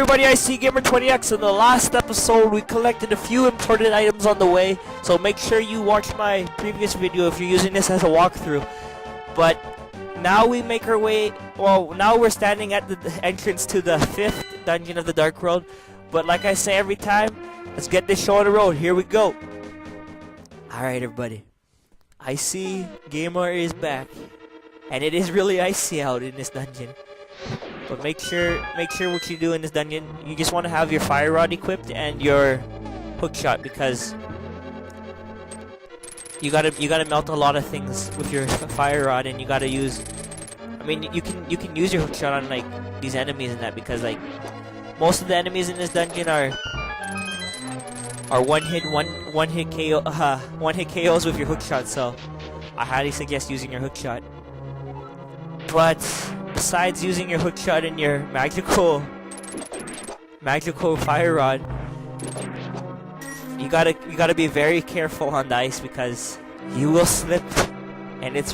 everybody, I see Gamer20X. In the last episode, we collected a few important items on the way, so make sure you watch my previous video if you're using this as a walkthrough. But now we make our way, well, now we're standing at the entrance to the 5th dungeon of the Dark World. But like I say every time, let's get this show on the road. Here we go. Alright everybody, I see Gamer is back, and it is really icy out in this dungeon. But make sure what you do in this dungeon, you just want to have your fire rod equipped and your hook shot, because you gotta melt a lot of things with your fire rod, and you gotta use. I mean, you can use your hook shot on like these enemies and that, because like most of the enemies in this dungeon are one hit KOs with your hook shot. So I highly suggest using your hook shot. But besides using your hook shot and your magical fire rod, you gotta be very careful on the ice, because you will slip, and it's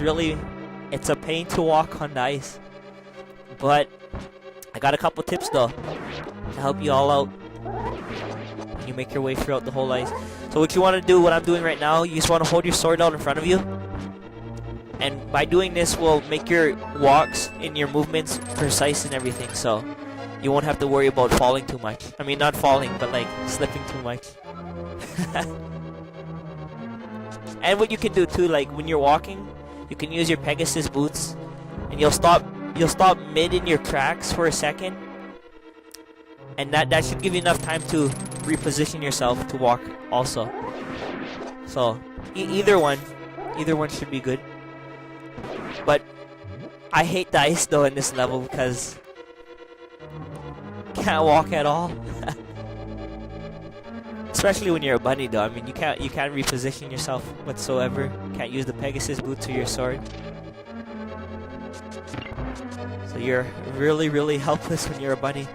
a pain to walk on the ice. But I got a couple tips though to help you all out when you make your way throughout the whole ice. So what you want to do, what I'm doing right now, you just want to hold your sword out in front of you. And by doing this will make your walks and your movements precise and everything, so you won't have to worry about falling too much. I mean, not falling, but like slipping too much. And what you can do too, like when you're walking, you can use your Pegasus boots, and you'll stop mid in your tracks for a second, and that should give you enough time to reposition yourself to walk also. So either one should be good. But I hate the ice though in this level, because can't walk at all. Especially when you're a bunny though. I mean, you can't reposition yourself whatsoever. Can't use the Pegasus boots or your sword. So you're really helpless when you're a bunny.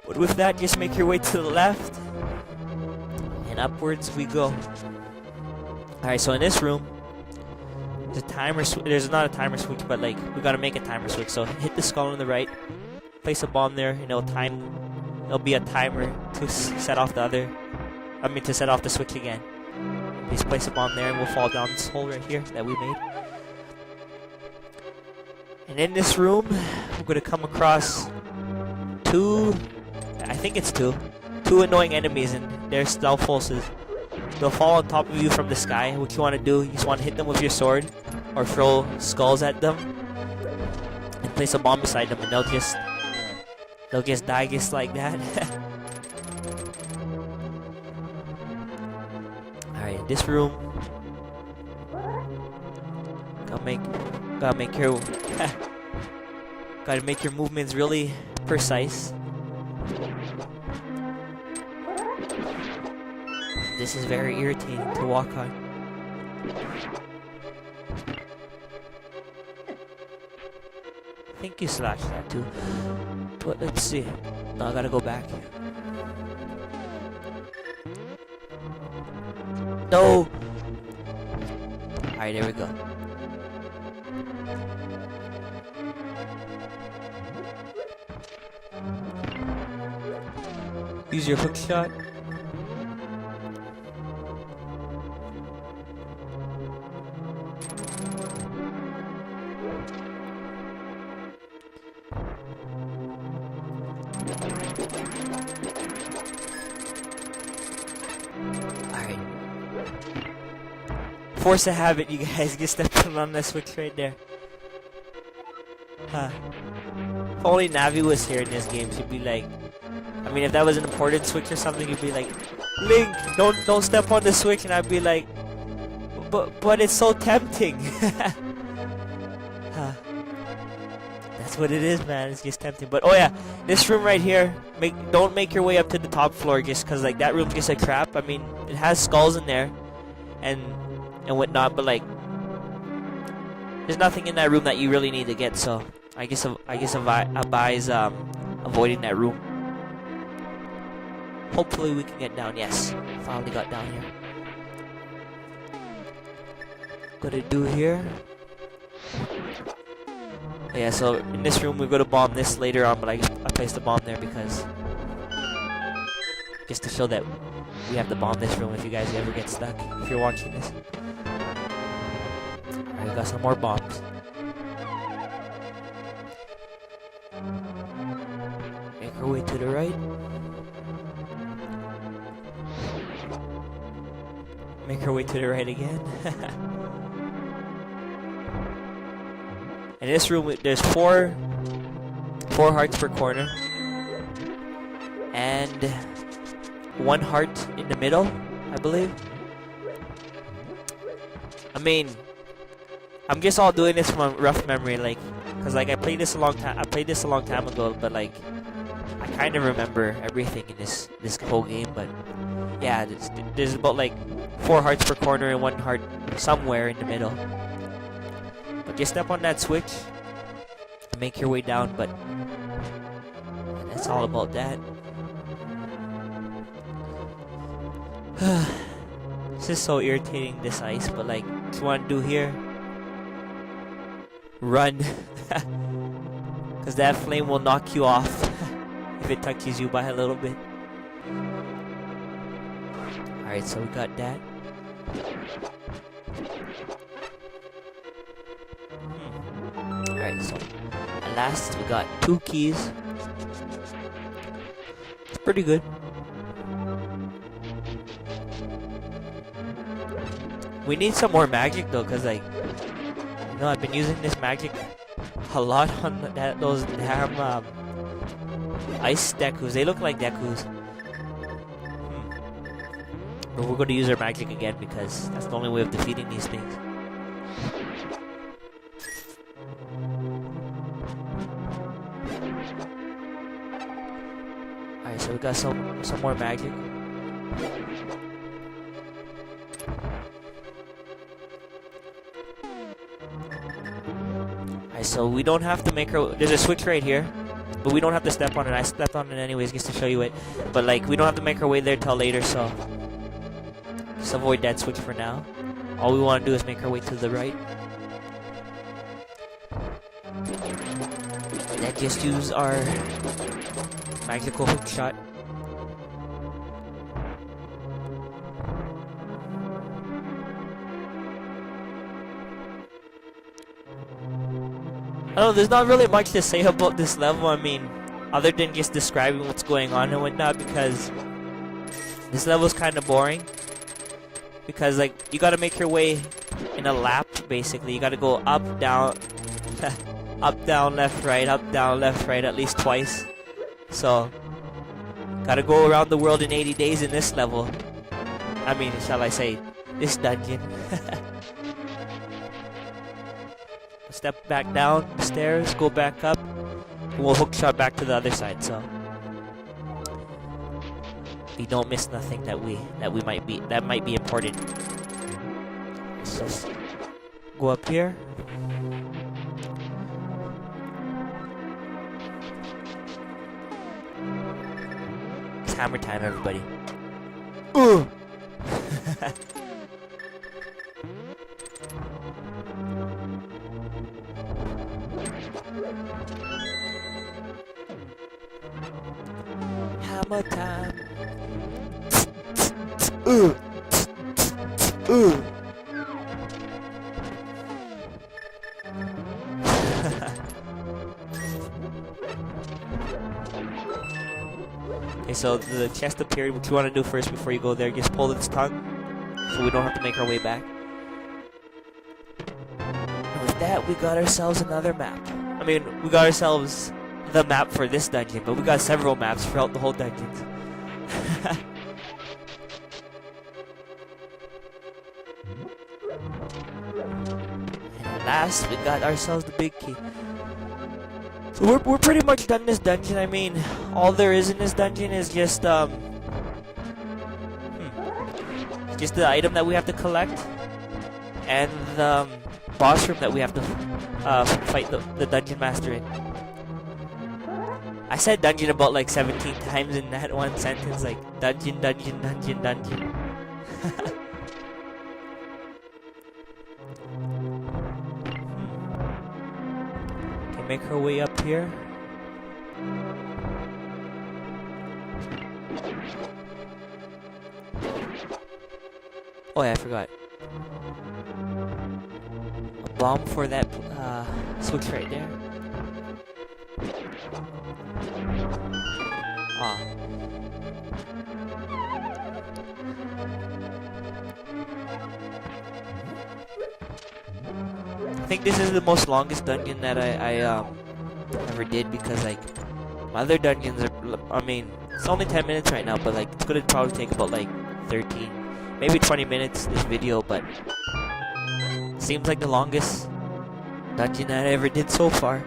But with that, just make your way to the left, and upwards we go. Alright, so in this room, there's not a timer switch, but like we gotta make a timer switch. So hit the skull on the right, place a bomb there, and it'll be a timer to set off to set off the switch again. Please place a bomb there, and we'll fall down this hole right here that we made. And in this room, we're gonna come across two annoying enemies, and they're stealth pulses. They'll fall on top of you from the sky. What you want to do, you just want to hit them with your sword, or throw skulls at them, and place a bomb beside them, and they'll just die just like that. Alright, in this room, gotta make your movements really precise. This is very irritating to walk on. I think you slashed that too. But let's see. No, I gotta go back. No! Alright, there we go. Use your hook shot. Alright. Force of habit, you guys. Get stepped on the switch right there. Huh. If only Navi was here in this game, she'd be like, I mean, if that was an important switch or something, you'd be like, Link, don't step on the switch, and I'd be like, but it's so tempting. Huh. That's what it is, man. It's just tempting. But oh yeah, this room right here, don't make your way up to the top floor, just because like that room's just a trap. I mean, it has skulls in there, and whatnot, but like, there's nothing in that room that you really need to get. So I guess advise avoiding that room. Hopefully we can get down. Yes, finally got down here. Gotta do here. Yeah, so in this room we're gonna bomb this later on, but I placed the bomb there because just to show that we have to bomb this room if you guys ever get stuck, if you're watching this. Alright, we got some more bombs. Make our way to the right. Make our way to the right again. In this room, there's four hearts per corner, and 1 heart in the middle, I believe. I mean, I'm just all doing this from rough memory, like, cause like I played this a long time ago, but like I kind of remember everything in this whole game. But yeah, there's about like 4 hearts per corner and 1 heart somewhere in the middle. But just step on that switch and make your way down, but that's all about that. This is so irritating, this ice, but like, what you want to do here? Run. Because that flame will knock you off if it touches you by a little bit. Alright, so we got that. Alright, so at last we got 2 keys. It's pretty good. We need some more magic though, cause like, you know, I've been using this magic a lot on those damn ice Dekus. They look like Dekus. But we're gonna use our magic again because that's the only way of defeating these things. Alright, so we got some more magic. Alright, so we don't have to make her. There's a switch right here, but we don't have to step on it. I stepped on it anyways just to show you it. But like, we don't have to make our way there till later, so just avoid that switch for now. All we want to do is make our way to the right. And then just use our magical hook shot. I don't know, there's not really much to say about this level, I mean, other than just describing what's going on and whatnot, because this level's kind of boring. Because, like, you gotta make your way in a lap, basically. You gotta go up, down, up, down, left, right, at least twice. So, gotta go around the world in 80 days in this level. I mean, shall I say, this dungeon. Step back down the stairs, go back up, and we'll hook shot back to the other side, so we don't miss nothing that might be important. Let's just go up here. It's hammer time, everybody. Ooh. Hammer time. Ooh. Ooh. Okay, so the chest appeared. What you want to do first before you go there, just pull its tongue so we don't have to make our way back. And with that, we got ourselves another map. I mean, we got ourselves the map for this dungeon, but we got several maps throughout the whole dungeon. And last, we got ourselves the big key. So we're pretty much done this dungeon. I mean, all there is in this dungeon is just the item that we have to collect, and the boss room that we have to fight the dungeon master in. I said dungeon about like 17 times in that one sentence, like dungeon, dungeon, dungeon, dungeon. Okay, We'll make our way up here. Oh yeah, I forgot. A bomb for that switch right there. Ah. I think this is the most longest dungeon that I ever did, because like my other dungeons are, I mean, it's only 10 minutes right now, but like it's gonna probably take about like 13, maybe 20 minutes this video, but seems like the longest dungeon that I ever did so far.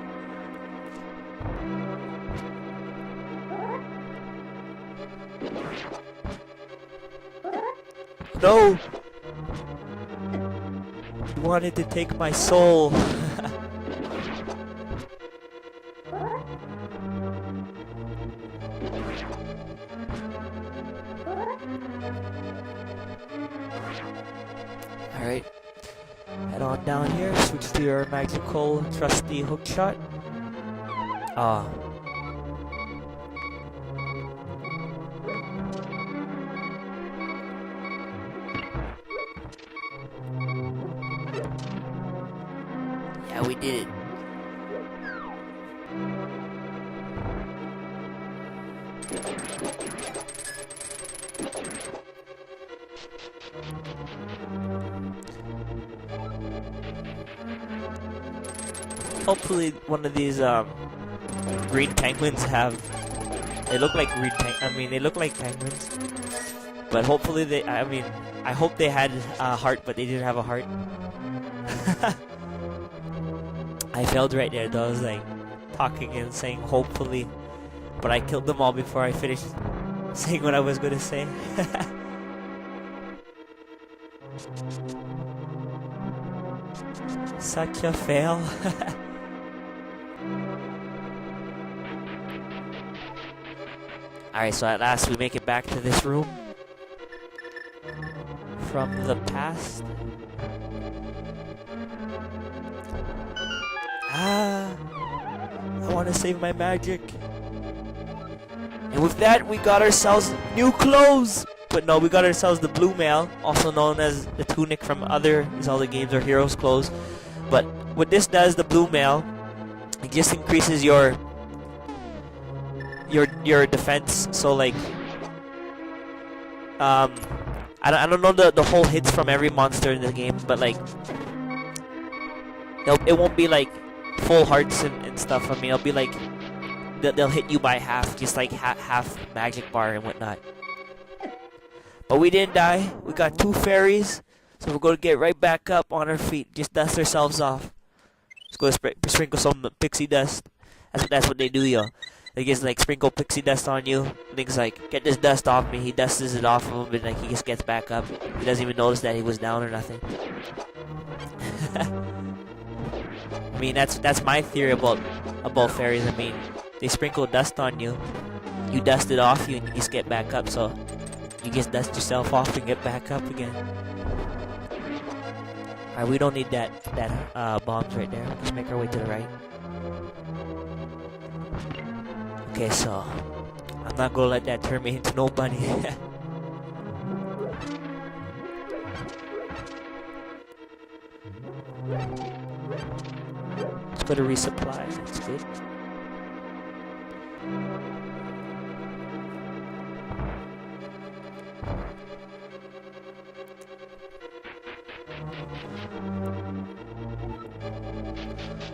No! You wanted to take my soul. Alright. Head on down here, switch to your magical trusty hookshot. Ah. Yeah, we did it. Hopefully one of these green penguins have, they look like they look like penguins, but hopefully they, I hope they had a heart, but they didn't have a heart. I failed right there though. I was like talking and saying hopefully, but I killed them all before I finished saying what I was gonna say. Such a fail. Alright, so at last we make it back to this room from the past. I want to save my magic. And with that, we got ourselves new clothes. But no, we got ourselves the blue mail, also known as the tunic from other Zelda games or Heroes clothes. But what this does, the blue mail, it just increases your defense. So like, I don't know the whole hits from every monster in the game, but like, it won't be like full hearts and stuff. I mean, it'll be like they'll hit you by half, just like half magic bar and whatnot. But we didn't die. We got 2 fairies, so we're going to get right back up on our feet. Just dust ourselves off. Let's go sprinkle some pixie dust. That's what they do, yo. They just like sprinkle pixie dust on you. Link's like, get this dust off me. He dusts it off of him, and like he just gets back up. He doesn't even notice that he was down or nothing. I mean, that's my theory about fairies. I mean, they sprinkle dust on you. You dust it off you, and you just get back up. So you just dust yourself off and get back up again. Alright, we don't need that bombs right there. Let's make our way to the right. Okay, so I'm not gonna let that turn me into nobody. Let's go to resupply. That's good.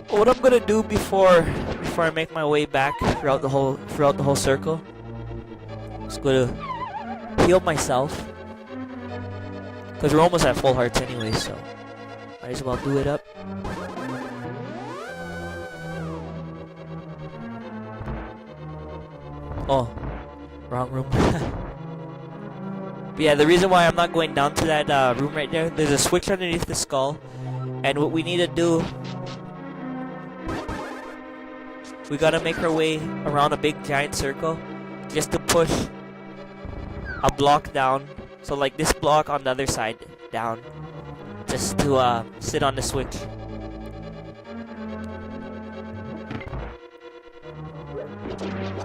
What I'm gonna do before I make my way back throughout the whole circle, I'm just gonna heal myself, because we're almost at full hearts anyway, so might as well do it up. Oh, wrong room. But yeah, the reason why I'm not going down to that room right there, there's a switch underneath the skull, and what we need to do, we gotta make our way around a big giant circle just to push a block down. So like this block on the other side down, just to sit on the switch.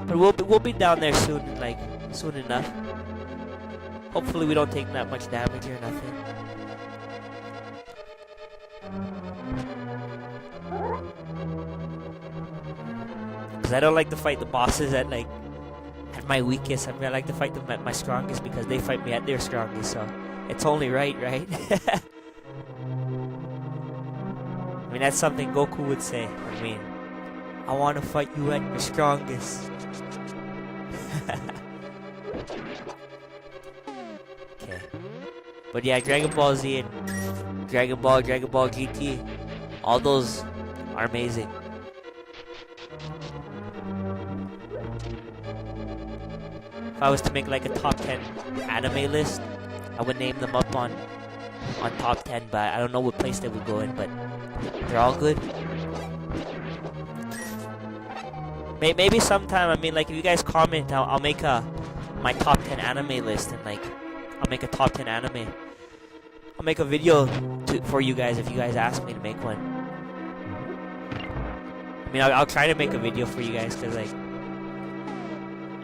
But we'll be down there soon, like soon enough. Hopefully we don't take that much damage or nothing. Cause I don't like to fight the bosses at my weakest. I mean, I like to fight them at my strongest because they fight me at their strongest. So it's only right? I mean, that's something Goku would say. I mean, I want to fight you at your strongest. Okay. But yeah, Dragon Ball Z and Dragon Ball GT, all those are amazing. If I was to make like a top 10 anime list, I would name them up on top 10, but I don't know what place they would go in, but they're all good. Maybe sometime, I mean, like if you guys comment, I'll make my top 10 anime list, and like I'll make a top 10 anime. I'll make a video for you guys if you guys ask me to make one. I mean, I'll try to make a video for you guys, because like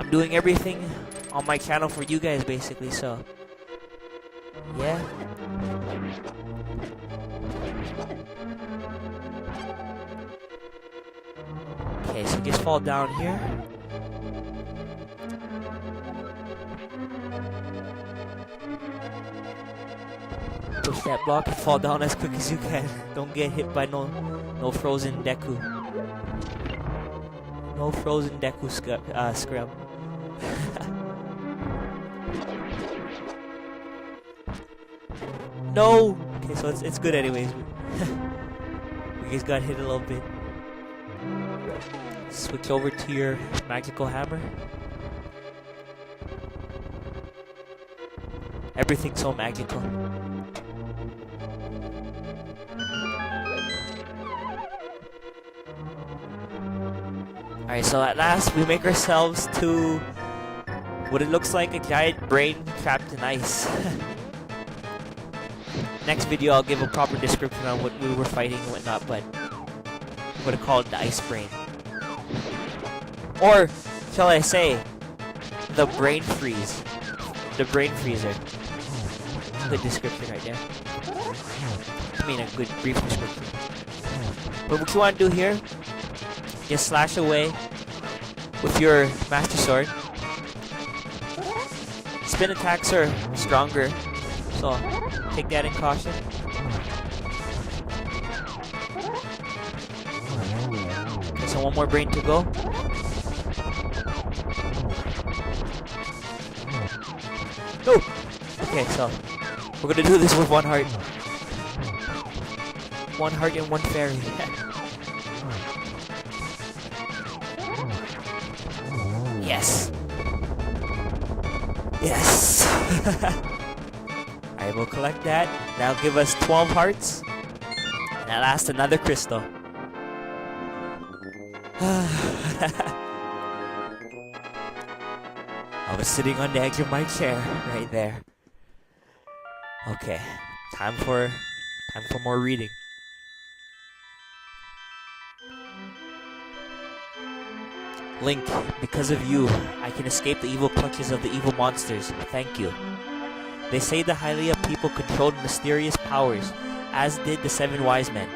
I'm doing everything on my channel for you guys basically, so yeah. Okay, so just fall down here. Push that block and fall down as quick as you can. Don't get hit by no frozen Deku. No frozen Deku scrub. No! Okay, so it's good anyways. We just got hit a little bit. Switch over to your magical hammer. Everything's so magical. Alright, so at last we make ourselves to what it looks like a giant brain trapped in ice. Next video I'll give a proper description on what we were fighting and whatnot, but I'm gonna call it the ice brain. Or shall I say the brain freeze. The brain freezer. Good description right there. I mean a good brief description. But what you wanna do here, just slash away with your Master Sword. Spin attacks are stronger, so take that in caution. Okay, so one more brain to go. No! Okay, so we're gonna do this with one heart. One heart and one fairy. Yes! Yes! Alright, we'll collect that. That'll give us 12 hearts. And that'll last another crystal. I was sitting on the edge of my chair right there. Okay, time for more reading. Link, because of you, I can escape the evil clutches of the evil monsters. Thank you. They say the Hylia people controlled mysterious powers, as did the 7 wise men.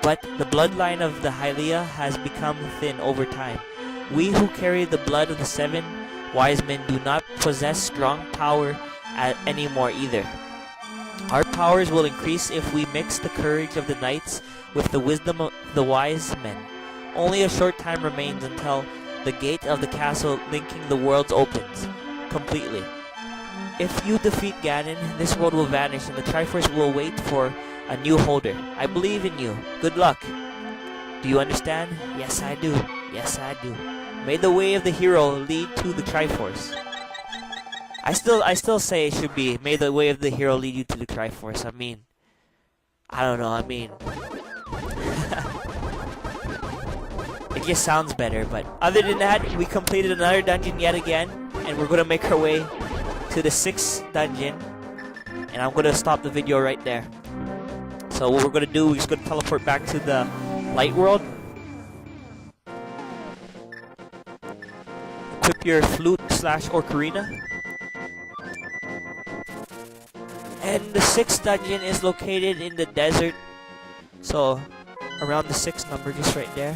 But the bloodline of the Hylia has become thin over time. We who carry the blood of the 7 wise men do not possess strong power anymore either. Our powers will increase if we mix the courage of the knights with the wisdom of the wise men. Only a short time remains until the gate of the castle linking the worlds opens completely. If you defeat Ganon, this world will vanish and the Triforce will wait for a new holder. I believe in you. Good luck. Do you understand? Yes, I do. Yes, I do. May the way of the hero lead to the Triforce. I still say it should be, may the way of the hero lead you to the Triforce. I mean, I don't know, I mean... it just sounds better, but other than that, we completed another dungeon yet again, and we're gonna make our way to the 6th dungeon, and I'm gonna stop the video right there. So what we're gonna do, we're just gonna teleport back to the light world. equip your flute slash ocarina. And the 6th dungeon is located in the desert. So, around the 6th number, just right there.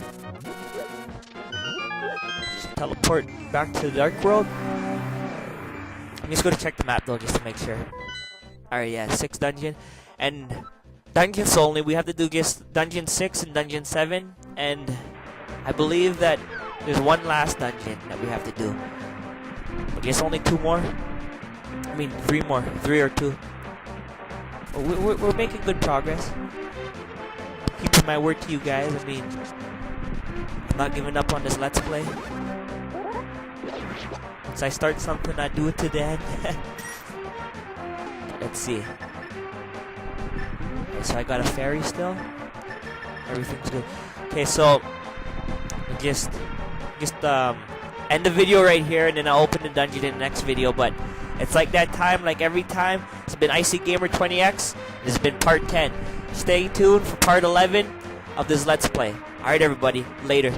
Just teleport back to the darkworld. I'm just gonna check the map though, just to make sure. Alright, yeah, 6th dungeon. And dungeons only, we have to do just dungeon 6 and dungeon 7. And I believe that there's one last dungeon that we have to do. I guess only 2 more. I mean, 3 more. 3 or 2. We're making good progress. Keeping my word to you guys. I mean, I'm not giving up on this Let's Play. Once I start something, I do it to the end. Let's see. Okay, so I got a fairy still. Everything's good. Okay, so just end the video right here, and then I'll open the dungeon in the next video. But it's like that time, like every time. It's been Icy Gamer 20X. This has been part 10. Stay tuned for part 11 of this Let's Play. Alright everybody, later.